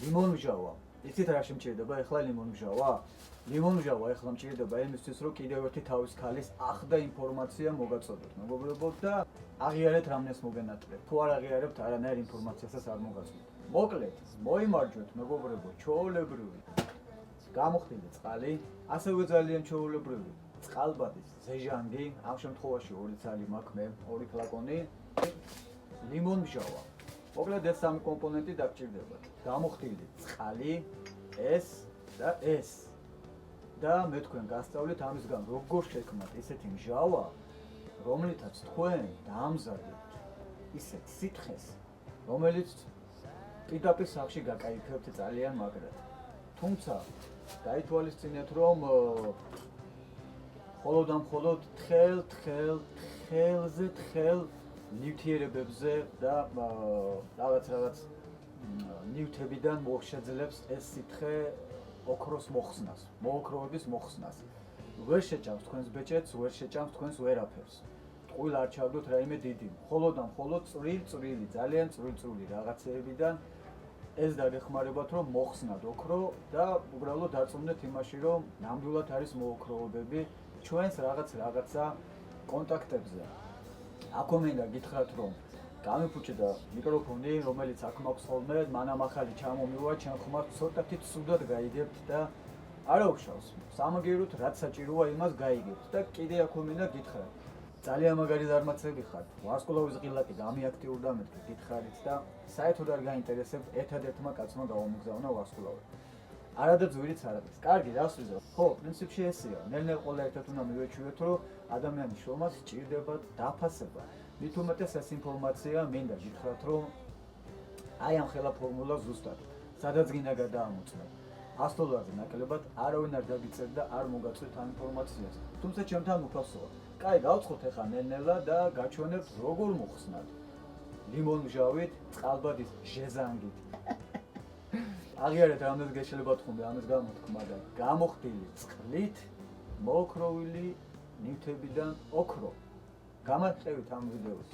ლიმონმჟავა. იცით რა შემჭირდება ეხლა ლიმონმჟავა? ლიმონმჟავა ეხლა მჭირდება იმისთვის, რომ კიდევ ერთი თავის ქალის ახდა ინფორმაცია მოგაწოდოთ, მეგობრებო და აღიარეთ რამნეს მოგენატრებ. თუ არ აღიარებთ, არანაირ ინფორმაციასაც არ მოგაწოდოთ. მოკლედ, მოიმარჯვეთ, მეგობრებო, ჩვეულებრივი გამოხდილი წყალი, ასევე ძალიან ჩვეულებრივი წყალბადის ზეჟანგი, ამ შემთხვევაში 2 ცალი მაქვს მე, 2 ფლაკონი, ლიმონმჟავა. მოკლედ ეს სამი კომპონენტი დაგჭირდებათ. გამოხდილი წყალი, ეს და ეს. და მე თქვენ გასწავლით ამისგან როგორ შექმნათ ესეთი მჟავა, რომლითაც თქვენ დაამზადებთ ისეთ სითხეს, რომელიც პირდაპირ სახში გაკაიფებთ ძალიან მაგრად. თუმცა გაითვალისწინეთ, რომ მხოლოდ და მხოლოდ თხელ ნივთიერებებზე და რაღაც ნივთებიდან მოშეძლებს ეს სითხე ოქროს მოხსნას, მოოქროვების მოხსნას. ვერ შეჭამს თქვენს ბეჭედს, ვერ შეჭამს თქვენს ვერაფერს. ტყუილ არ ჩავდოთ რაიმე დიდი, მხოლოდ და მხოლოდ წვრილი, ძალიან წვრილი რაღაცეებიდან ეს დაგეხმარებათ, რომ მოხსნათ ოქრო და უბრალოდ დარწმუნდეთ იმაში, რომ ნამდვილად არის მოოქროვებები ჩვენს რაღაცა კონტაქტებზე. აქ მინდა გითხრათ, რომ გამიფუჭდა მიკროფონი, რომელიც აქ მაქვს ხოლმე, მანამ ახალი ჩამომივა, ჩემ ხმართ ცოტათი ცუდად გაიგებთ და არ აუშავს. სამაგიეროდ რაც საჭიროა იმას გაიგებთ და კიდე აქ მინდა გითხრათ. ძალიან მაგარი ზარმაცები ხართ. ვარსკვლავის ღილაკი გამიაქტიურდა მეთქი გითხარით და საერთოდ არ გაინტერესებთ ერთადერთმა კაცმა გამომგზავნა ვარსკვლავი. არადა ძვირიც არ არის. კარგი, დავსვიზო. ხო, პრინციპში ესეა. ნელ-ნელ ყველა ერთად უნდა მივეჩვიოთ, რომ ადამიანის შრომას სჭირდება დაფასება. მით უმეტეს ეს ინფორმაცია მინდა გითხრათ, რომ აი ამ ხელა ფორმულა ზუსტად სადაც გინდა გადაამოწმოთ. 100 დოლარზე ნაკლებად არავინ არ დაგიწერთ და არ მოგაწვეთ ამ ინფორმაციას. თუმცა ჩემთან უფასოა. კაი, გავცხოთ ახლა ნელ-ნელა და გაჩვენებთ როგორ მოხსნათ ლიმონმჟავით, წყალბადის ჟეზანგით. აღიარეთ რამდენად გეშლებათ ხუმი ამის გამოთქმა და გამოხდილი წყლით მოოქროვილი ნივთებიდან ოქრო. გამარჯვებით ამ ვიდეოს.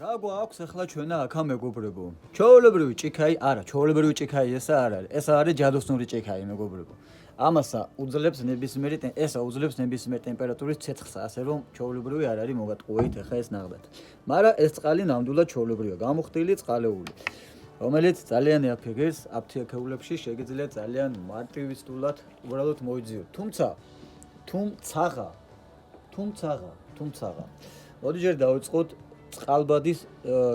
რა გვაქვს ახლა ჩვენა აქა მეგობრებო? ჩვეულებრივი ჭიქაი, არა, ჩვეულებრივი ჭიქაი ესა არ არის. ეს არის ჯადოსნური ჭიქაი მეგობრებო. ამასა უძლებს ნებისმიერ ტემპერატურის ცეცხლს, ასე რომ ჩვეულებრივი არ არის მოგატყუეთ ახლა ეს ნახდათ. მაგრამ ეს წყალი ნამდვილად ჩვეულებრივია, გამოხდილი წყალეული, რომელიც ძალიან ეაფექტებს აფთიაქეულებში შეგიძლიათ ძალიან მარტივისტულად უბრალოდ მოიძიოთ. თუმცა მოდი ჯერ დავიწყოთ წყალბადის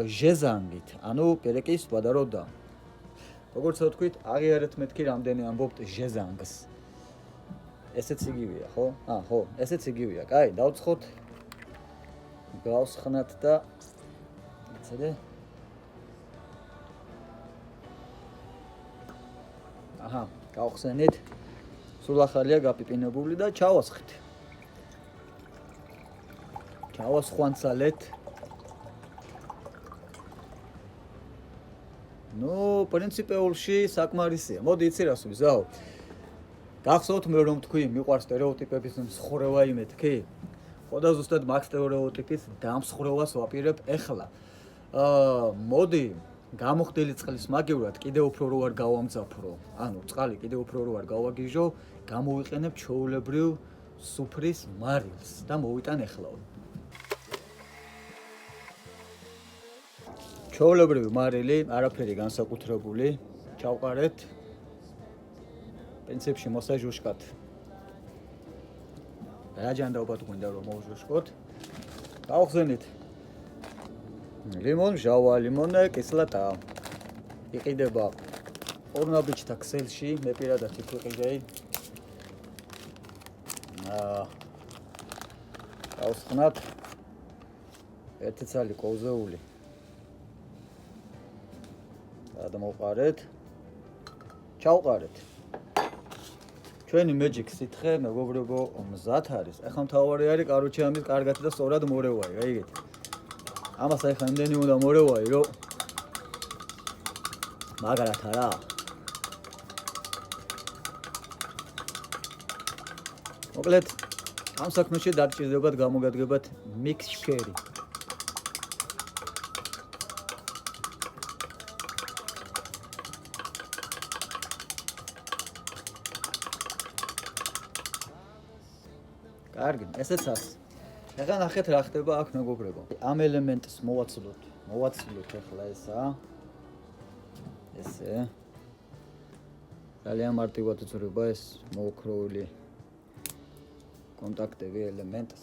ჟეზანგით, ანუ პერეკის ვადაროდა. როგორც ვთქვით, აღიარეთ მეთქი რამდენი ამბობთ ჟეზანგს. ესეც იგივეა, ხო? ხო, ესეც იგივეა. კაი, დავიწყოთ. გავსხნათ და იცოდე? გავხსენით. სულ ახალია გაპიპინებული და ჩავასხეთ. ჩავასხვანცალეთ. პრინციპეულში საკმარისია. მოდი იცი რას ვიზაო. გახსოვთ მე რომ თქვი, მიყვარს სტერეოტიპების მსხრევა იმეთქი? ხო და ზუსტად მაგ სტერეოტიპის დამსხრევას ვაპირებ ეხლა. მოდი გამოხდილი წყლის მაგივრად კიდევ უფრო რო არ გავამძაფრო. ანუ წყალი კიდევ უფრო რო არ გავაგიჟო, გამოვიყენებ ჩვეულებრივ სუფრის მარილს და მოვიტან ეხლავ. ჩვეულებრივი მარილი, არაფერი განსაკუთრებული, ჩავყარეთ. პრინციპში მოსაჟუშკათ. რა ჯანდაობად გვინდა რომ მოვჟუშკოთ? გავხსენით. ლიმონმჟავა, ლიმონი კისლატა. იყიდება ორნაბიჯთა ქსელში, მე პირადად იქ ვიყიდეი. გავსხნათ. ერთი ცალი კოვზეული. გადამოვყარეთ. ჩავყარეთ. ჩვენი მეჯიკ სითხე, მეგობრებო, მზად არის. ახლა მთავარი არის, კაროჩე ამის კარგად და სწორად მორევაი, გაიგეთ? ამას ახლა იმდენი უნდა მორევაი, რომ მაგრად არა. მოკლედ, ამ საქმეში დაგჭირდებათ გამოგადგებათ მიქსჩერი. კარგი, ესეც არის. ეხლა ნახეთ რა ხდება აქ მეგობრებო. ამ ელემენტს მოვაცილოთ ეხლა ესა. ესე. ძალიან მარტივად იწურება ეს მოოქროვილი კონტაქტები ელემენტს.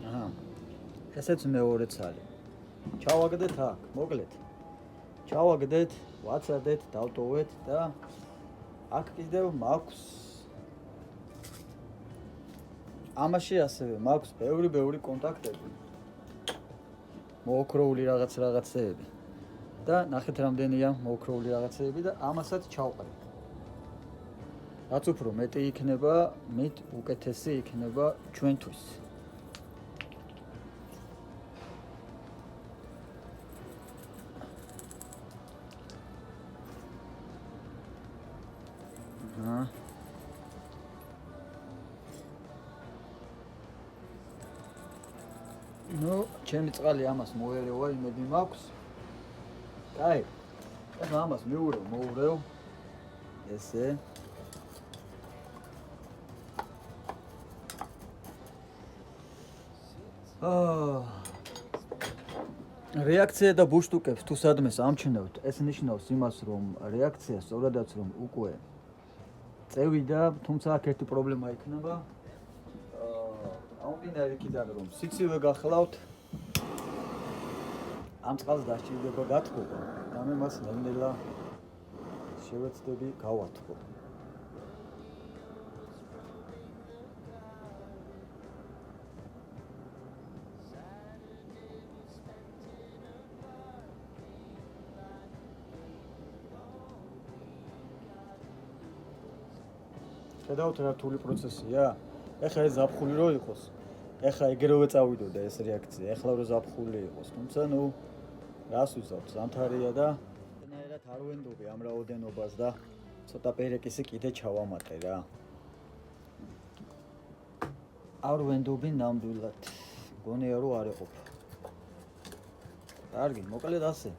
აჰა. ესეც მეორე ცალი. ჩავაგდეთ აქ, მოკლედ. ჩავაგდეთ, ვაცადეთ, დავტოვეთ და აქ კიდევ მაქვს ამაში ასევე მაქვს ბევრი კონტაქტები. მოოქროვილი რაღაცეები. და ნახეთ რამდენია მოოქროვილი რაღაცეები და ამასაც ჩავყრით. რაც უფრო მეტი იქნება, მით უკეთესი იქნება ჩვენთვის. ნუ, ჩემი წყალი ამას მოერევა, იმედი მაქვს. კაი. ეხლა ამას მოურევ. ესე. რეაქცია და ბუშტუკებს თუ სადმე ამჩნევთ, ეს ნიშნავს იმას, რომ რეაქცია სწორადაც რომ უკვე წევიდა, თუმცა აქ ერთი პრობლემა იქნება. ამდინარე იქიდან რომ სიცივე გახლავთ, ამ წყალს დასჭირდება გათბობა და მე მას ნელ-ნელა შევეცდები გავათბო. შედავთ რა რთული პროცესია? ეხლა ეს ზაფხული რო იყოს, ეხლა ეგრევე წავიდოდა ეს რეაქცია, ეხლა რო ზაფხული იყოს, თუმცა ნუ რას ვიზავთ, ზამთარია და ენაერად არ ვენდობი ამ რაოდენობას და ცოტა პერეკისი კიდე ჩავამატე რა. არ ვენდობი ნამდვილად. მგონია რომ არ ეყოფ. კარგი, მოკლედ ასე.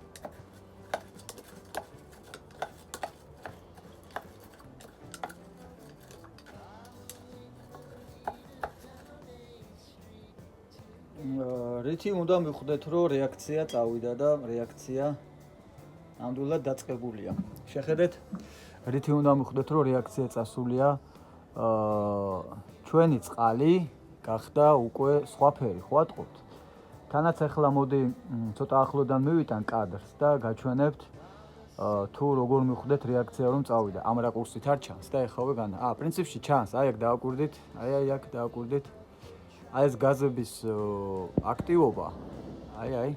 რითი უნდა მივხვდეთ, რომ რეაქცია წავიდა და რეაქცია ნამდვილად დაწყებულია. შეხედეთ, რითი უნდა მივხვდეთ, რომ რეაქცია წასულია. ჩვენი წყალი გახდა უკვე სხვაფერი, ხო ატყობთ? თანაც ახლა მოდი ცოტა ახლოდან მივიტან კადრს და გაჩვენებთ თუ როგორ მივხვდეთ რეაქცია რომ წავიდა. ამ რაკურსით არ ჩანს და ეხავე განა. პრინციპში ჩანს, აი აქ დააკვირდით, აი აქ დააკვირდით. აი ეს გაზების აქტივობა, აი.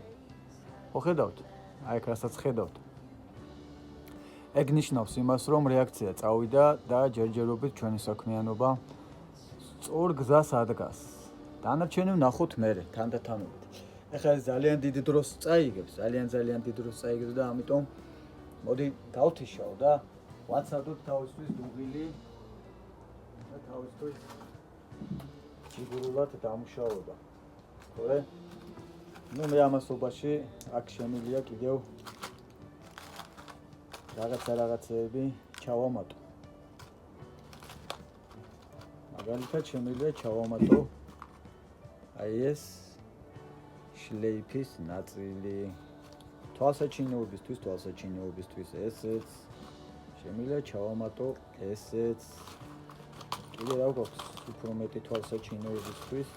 ხო ხედავთ? აი აქ რასაც ხედავთ. ეგ ნიშნავს იმას, რომ რეაქცია წავიდა და ჯერჯერობით ჩვენი საქმიანობა სწორ გზას ადგას. დანარჩენი ვნახოთ მერე, თანდათანობით. ეხლა ეს ძალიან დიდ დროს წაიგებს, ძალიან დიდ დროს წაიგებს და ამიტომ მოდი გავთიშავ და ვაცადოთ თავისთვის დუღილი და თავისთვის სიგურულად დამუშავება. ხორე? ნუ მე ამასობაში აქ შემილია კიდევ რაღაცეები ჩავამატო. მაგალითად შემიძლია ჩავამატო აი ეს შლეიფის ნაწილი. თვალსაჩინოებისთვის ესეც შემიძლია ჩავამატო ესეც. კიდე რა გვაქვს უფრო მეტი თვალსაჩინოებისთვის.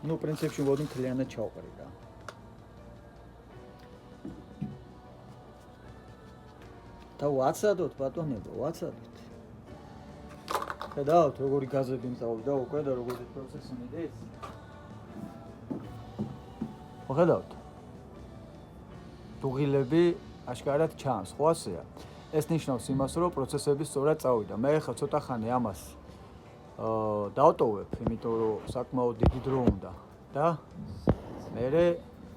ნუ პრინციპში მოდი მთლიანად ჩავყრი რა. და ვაცადოთ ბატონებო, ვაცადოთ. ხედავთ როგორი გაზები მწავდა უკვე და როგორი პროცესი მიდის. ხედავთ. დუღილები აშკარად ჩანს, ხო ასეა? ეს ნიშნავს იმას, რომ პროცესები სწორად წავიდა. მე ხა ცოტა ხანი ამას დავტოვებ, იმიტომ რომ საკმაოდ დიდი დრო უნდა და მერე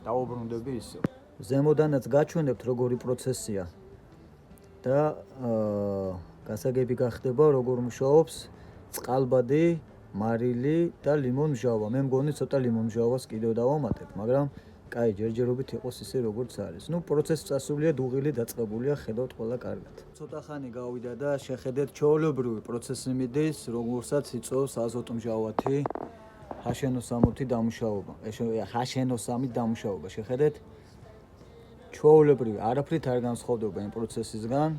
დავუბრუნდები ისევ. ზემოდანაც გაჩვენებთ როგორი პროცესია და გასაგები გახდება როგორ მუშაობს წყალბადი, მარილი და ლიმონმჟავა. მე მგონი ცოტა ლიმონმჟავას კიდევ დავამატებ, მაგრამ კაი, ჯერჯერობით იყოს ისე როგორც არის. ნუ პროცესი წასულია, დუღილი დაწყებულია, ხედავთ ყველა კარგად. ცოტა ხანი გავიდა და შეხედეთ ჩვეულებრივი პროცესი მიდის, როგორსაც იწვევს აზოტმჟავათი HNO3 დამუშავება. HNO3 დამუშავება, შეხედეთ. ჩვეულებრივი არაფრით არ განსხვავდება იმ პროცესისგან,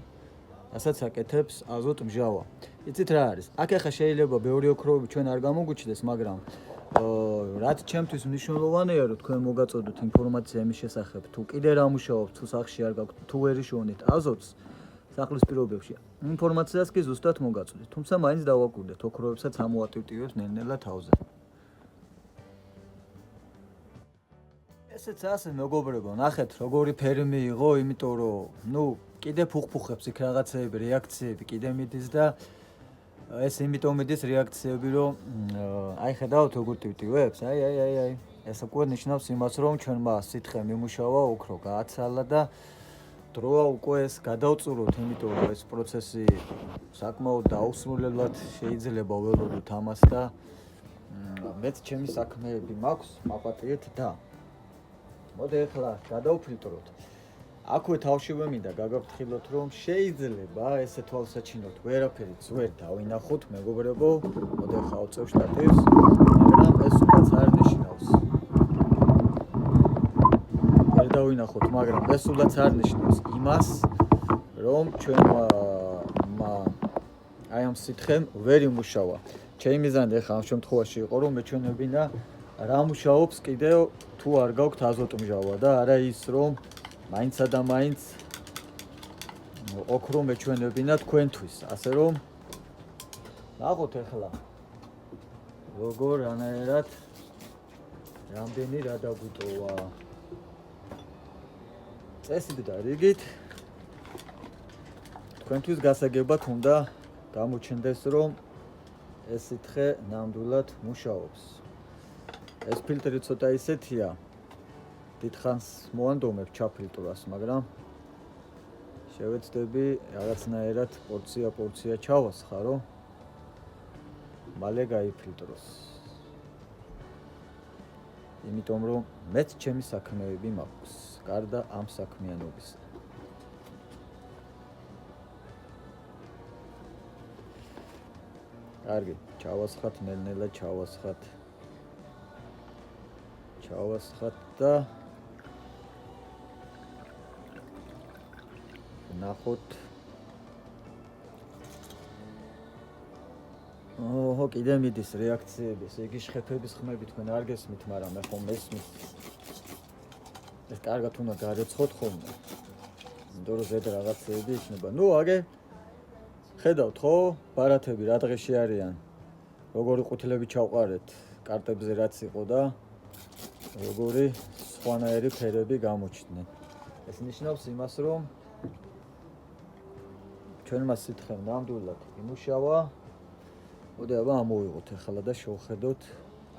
რასაც აკეთებს აზოტმჟავა. იცით რა არის? აქ ახლა შეიძლება ბევრი ოქროები ჩვენ არ გამოგვიჩნდეს, მაგრამ რაც ჩემთვის მნიშვნელოვანია, რომ თქვენ მოგაწოდოთ ინფორმაცია იმის შესახებ, თუ კიდე რა მუშაობს, თუ სახში არ გაქვთ, თუ ვერ იშოვნით აზოტს სახლის პირობებში, ინფორმაციას კი ზუსტად მოგაწოდეთ. თუმცა მაინც დავაკვირდეთ, ოქროებსაც ამოატივტივებს ნელ-ნელა თავზე. ესეც ასე მეგობრებო, ნახეთ როგორი ფერი მიიღო, იმიტომ რომ ნუ კიდე ფუხფუხებს იქ რაღაცეები, რეაქციები კიდე მიდის და ეს იმიტომ მიდის რეაქციები, რომ აი ხედავთ როგორ ტივტივებს? აი. ეს უკვე ნიშნავს იმას, რომ ჩვენმა სითხე მიმუშავა, ოქრო გააცალა და დროა უკვე ეს გადავწუროთ, იმიტომ რომ ეს პროცესი საკმაოდ დაუსრულებლად შეიძლება ველოდოთ ამას და მეც ჩემი საქმეები მაქვს, მაპატიეთ და მოდი ახლა გადავფილტროთ. აქვე თავშივე მინდა გაგაფრთხილოთ, რომ შეიძლება ესე თვალსაჩინოდ ვერაფერიც ვერ დავინახოთ, მეგობრებო. მოდი ახლა ავწევ შტატივს, მაგრამ ეს უკაც არ ნიშნავს. ვერ დავინახოთ, მაგრამ ეს უკაც არ ნიშნავს იმას, რომ ჩვენმა აი ამ სითხემ ვერ იმუშავა. ჩემი მიზანი ახლა ამ შემთხვევაში იყო, რომ მეჩვენებინა რა მუშაობს კიდევ თუ არ გაქვთ აზოტმჟავა და არა ის, რომ მაინცა და მაინც ოქრო მეჩვენებინა თქვენთვის, ასე რომ ნახოთ ახლა როგორ რანაირად რამდენი რა დაგვიტოვა. წესით და რიგით თქვენთვის გასაგებად უნდა გამოჩნდეს, რომ ეს სითხე ნამდვილად მუშაობს. ეს ფილტრი ცოტა ისეთია, დიდხანს მოანდომებ ჩაფილტრას, მაგრამ შევეცდები რაღაცნაირად პორცია ჩავასხარო, მალე გაიფილტროს. იმიტომ რომ მეც ჩემი საქმეები მაქვს, გარდა ამ საქმიანობისა. კარგი, ჩავასხათ ნელ-ნელა ჩავასხათ და ნახოთ. კიდე მიდის რეაქციები, ესე იგი შხეფების ხმები თქვენ არ გესმით, მაგრამ მე ხომ მესმის. ეს კარგად უნდა გარეცხოთ ხოლმე. იმიტომ რომ ზედ რაღაცეები იქნება. ნუ აგე ხედავთ ხო? ბარათები რა დღეში არიან. როგორი ყუთლები ჩავყარეთ კარტებზე რაც იყო და როგორი სხვანაირი ფერები გამოჩნდნენ. ეს ნიშნავს იმას, რომ ჩვენმა სითხემ ნამდვილად იმუშავა. მოდი აბა ამოვიღოთ ახლა და შევხედოთ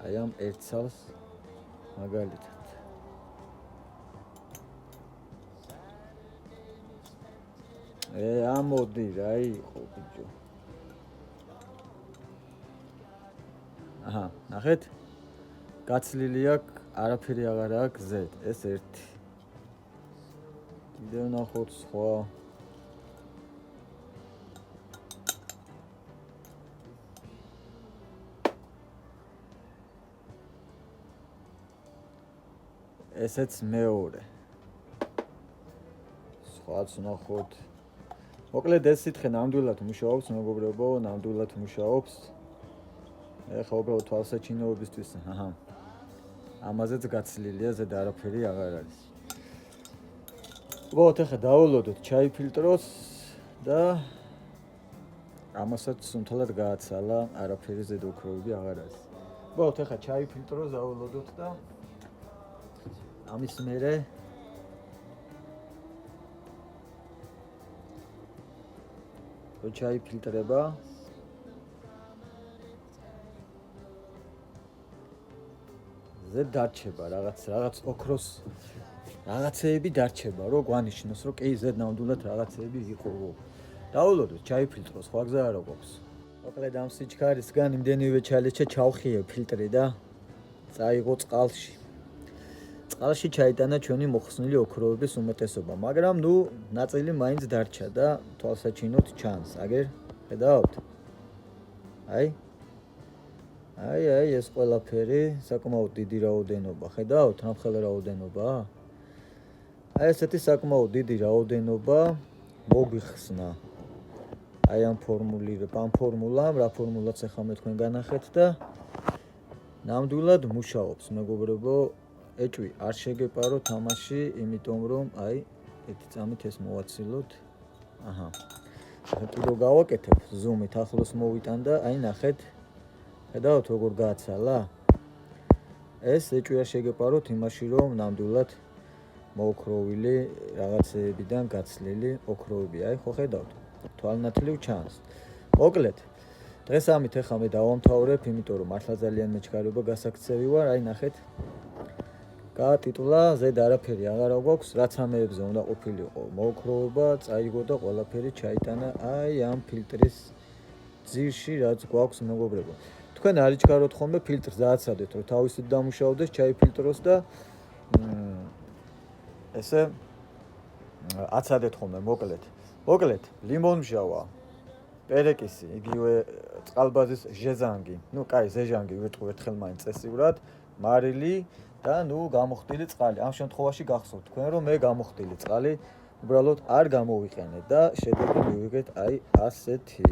აი ამ ერთ ცალს მაგალითად. ამოდი რა იყო ბიჭო. აჰა, ნახეთ? გაცლილი აქვს, არაფერი აღარ აქვს Z, ეს ერთი. კიდევ ნახოთ სხვა. ესეც მეორე. სხვაც ნახოთ. მოკლედ ეს სითხე ნამდვილად მუშაობს, მეგობრებო, ნამდვილად მუშაობს. ეხლა უბრალოდ თვალსაჩინოებისთვის, აჰა. ამაზეც გაცლილია, ზედ არაფერი აღარ არის. უბრალოდ ეხლა დაველოდოთ ჩაიფილტროს და ამასაც სუნთლად გააცალა, არაფერი ზედ ოქროები აღარ არის. უბრალოდ ეხლა ჩაიფილტროს დაველოდოთ და ამის მერე ჩაიფილტრება ზედ დარჩება რაღაც ოქროს რაღაცეები დარჩება, რომ გვანიშნოს, რომ კი ზედ ნამდვილად რაღაცეები იყო. დაველოდოთ ჩაიფილტროს, სხვა გზა არ აქვს. მოკლედ ამ სიჩქარისგან იმდენივე ჩალეჩა ჩავხიე ფილტრი და წაიღო წყალში. წყალში ჩაიტანა ჩვენი მოხსნილი ოქროების უმეტესობა, მაგრამ ნუ ნაწილი მაინც დარჩა და თვალსაჩინოდ ჩანს. აგერ ხედავთ? აი, ეს ყველაფერი საკმაოდ დიდი რაოდენობა. ხედავთ, ნახე რაოდენობაა? აი ესეთი საკმაოდ დიდი რაოდენობა მოგვიხსნა. აი ამ ფორმულამ, რა ფორმულაც ახლა მე თქვენ განახეთ და ნამდვილად მუშაობს, მეგობრებო. ეჭვი არ შეგეპარო თამაში, იმიტომ რომ აი ერთი წამით ეს მოვაცილოთ. აჰა. კიდევ გავაკეთებ ზუმით, ახლოს მოვიტან და აი ნახეთ. ხედავთ როგორ გააცალა? ეს ეჭვი არ შეგეპაროთ იმაში, რომ ნამდვილად მოოქროვილი რაღაცეებიდან გაცლილი ოქროები. აი ხო ხედავთ? თვალნათლივ ჩანს. მოკლედ, დღეს ამით ახლა მე დავამთავრებ, იმიტომ რომ მართლა ძალიან მეჩქარება გასაქცევი ვარ. აი ნახეთ. გაატიტულა, ზედ არაფერი აღარა გვაქვს, რაც ამეებზე უნდა ყოფილიყო. მოოქროვება, წაიგო და ყველაფერი ჩაიტანა აი ამ ფილტრის ძირში, რაც გვაქვს, მეგობრებო. თქვენ არ იჩქაროთ ხოლმე ფილტრს დააცადეთ, რომ თავისით დამუშავდეს, ჩაიფილტროს და ესე აცადეთ ხოლმე, მოკლედ, ლიმონმჟავა, პერეკისი, იგივე წყალბადის ჟეზანგი, ზეჟანგი ვიტყვი ერთხელ მაინც წესივრად, მარილი და გამოხდილი წყალი. ამ შემთხვევაში გახსოვთ თქვენ, რომ მე გამოხდილი წყალი უბრალოდ არ გამოვიყენეთ და შედეგი მივიღეთ აი ასეთი.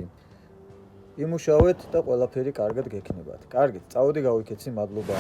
იმუშავეთ და ყველაფერი კარგად გექნებათ. კარგით, წავედი გავიქეცი, მადლობა.